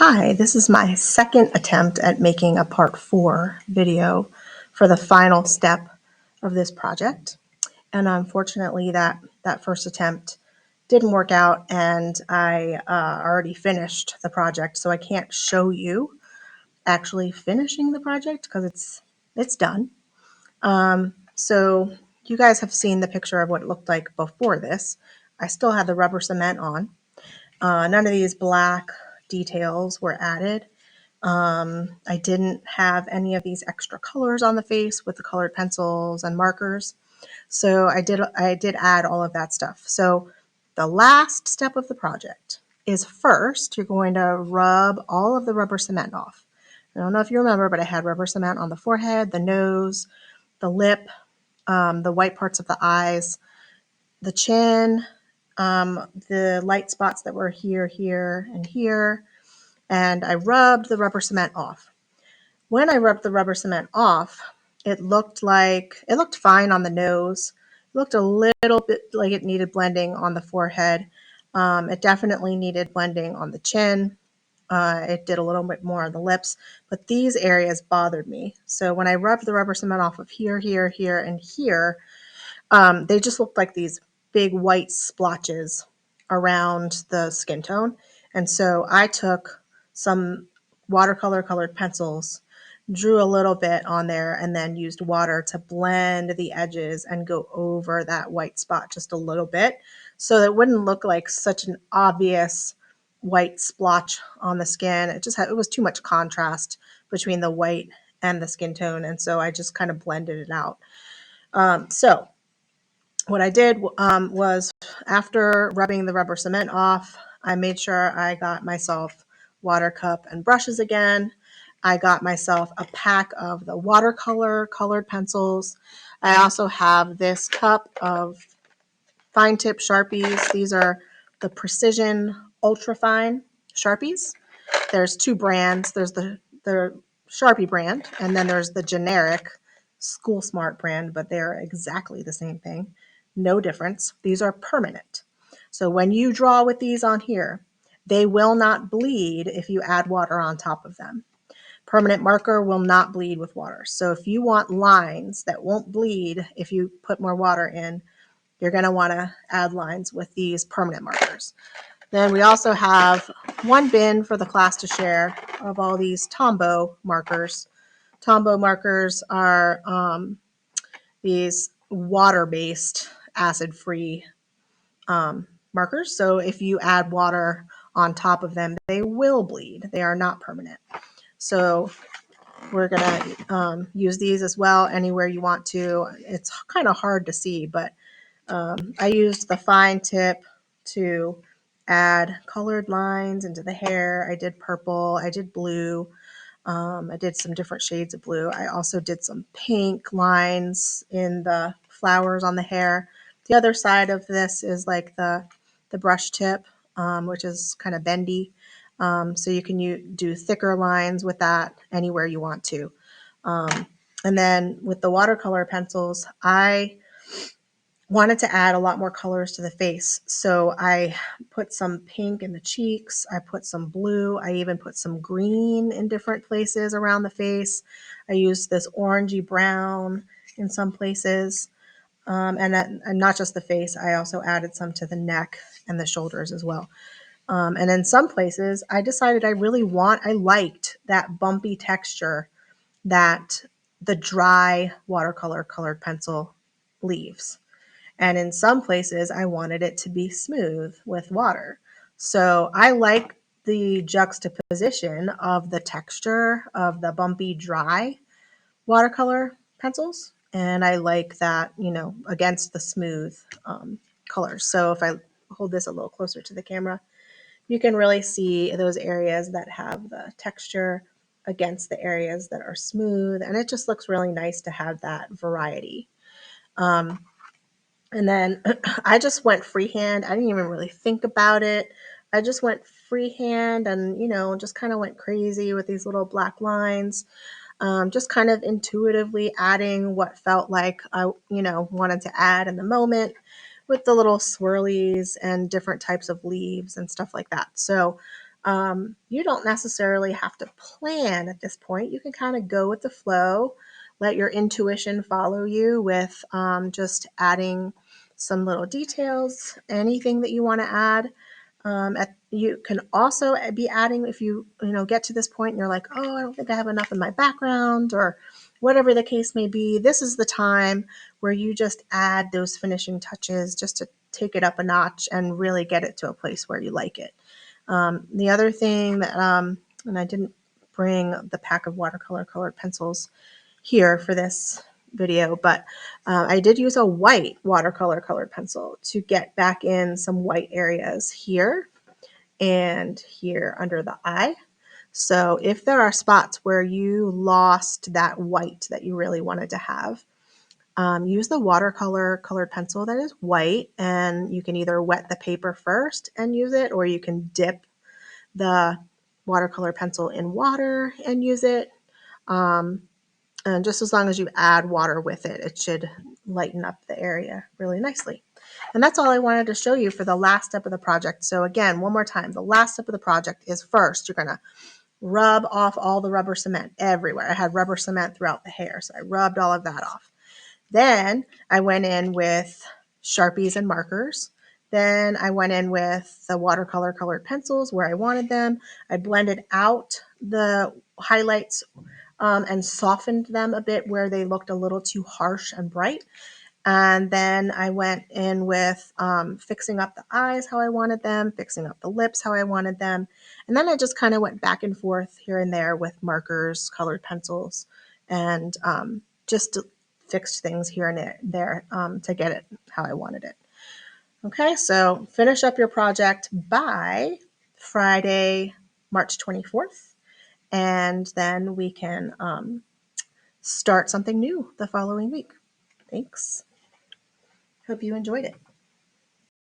Hi, this is my second attempt at making a part 4 video for the final step of this project. And unfortunately, that first attempt didn't work out, and I already finished the project, so I can't show you actually finishing the project because it's done. So you guys have seen the picture of what it looked like before this. I still had the rubber cement on. None of these black details were added. I didn't have any of these extra colors on the face with the colored pencils and markers. So I did add all of that stuff. So the last step of the project is first you're going to rub all of the rubber cement off. I don't know if you remember, but I had rubber cement on the forehead, the nose, the lip, the white parts of the eyes, the chin, the light spots that were here, here, and here, and I rubbed the rubber cement off. When I rubbed the rubber cement off, it looked fine on the nose. It looked a little bit like it needed blending on the forehead. It definitely needed blending on the chin. It did a little bit more on the lips, but these areas bothered me. So when I rubbed the rubber cement off of here, here, here, and here, they just looked like these big white splotches around the skin tone. And so I took some watercolor colored pencils, drew a little bit on there, and then used water to blend the edges and go over that white spot just a little bit so that it wouldn't look like such an obvious white splotch on the skin. It was too much contrast between the white and the skin tone. And so I just kind of blended it out. So what I did was, after rubbing the rubber cement off, I made sure I got myself water cup and brushes again. I got myself a pack of the watercolor colored pencils. I also have this cup of fine tip Sharpies. These are the Precision Ultra Fine Sharpies. There's two brands. There's the Sharpie brand, and then there's the generic School Smart brand, but they're exactly the same thing. No difference. These are permanent. So when you draw with these on here, they will not bleed if you add water on top of them. Permanent marker will not bleed with water. So if you want lines that won't bleed if you put more water in, you're going to want to add lines with these permanent markers. Then we also have one bin for the class to share of all these Tombow markers. Tombow markers are these water-based, acid-free markers. So if you add water on top of them, they will bleed. They are not permanent. So we're going to use these as well anywhere you want to. It's kind of hard to see, but I used the fine tip to add colored lines into the hair. I did purple, I did blue, I did some different shades of blue. I also did some pink lines in the flowers on the hair. The other side of this is like the brush tip, which is kind of bendy. So you can do thicker lines with that anywhere you want to. And then with the watercolor pencils, I wanted to add a lot more colors to the face. So I put some pink in the cheeks. I put some blue. I even put some green in different places around the face. I used this orangey brown in some places. And not just the face, I also added some to the neck and the shoulders as well. And in some places, I decided I liked that bumpy texture that the dry watercolor colored pencil leaves. And in some places, I wanted it to be smooth with water. So I like the juxtaposition of the texture of the bumpy, dry watercolor pencils. And I like that, against the smooth colors. So if I hold this a little closer to the camera, you can really see those areas that have the texture against the areas that are smooth. And it just looks really nice to have that variety. And then I just went freehand. I didn't even really think about it. I just went freehand and, just kind of went crazy with these little black lines. Just kind of intuitively adding what felt like I, wanted to add in the moment with the little swirlies and different types of leaves and stuff like that. So You don't necessarily have to plan at this point. You can kind of go with the flow, let your intuition follow you with just adding some little details, anything that you want to add. You can also be adding if you get to this point and you're like, oh, I don't think I have enough in my background or whatever the case may be. This is the time where you just add those finishing touches just to take it up a notch and really get it to a place where you like it. The other thing that, and I didn't bring the pack of watercolor colored pencils here for this video, but I did use a white watercolor colored pencil to get back in some white areas here and here under the eye. So if there are spots where you lost that white that you really wanted to have, use the watercolor colored pencil that is white, and you can either wet the paper first and use it, or you can dip the watercolor pencil in water and use it. And just as long as you add water with it, it should lighten up the area really nicely. And that's all I wanted to show you for the last step of the project. So again, one more time, the last step of the project is first, you're gonna rub off all the rubber cement everywhere. I had rubber cement throughout the hair, so I rubbed all of that off. Then I went in with Sharpies and markers. Then I went in with the watercolor colored pencils where I wanted them. I blended out the highlights and softened them a bit where they looked a little too harsh and bright. And then I went in with fixing up the eyes how I wanted them, fixing up the lips how I wanted them. And then I just kind of went back and forth here and there with markers, colored pencils, and just fixed things here and there to get it how I wanted it. Okay, so finish up your project by Friday, March 24th, and then we can start something new the following week. Thanks. Hope you enjoyed it.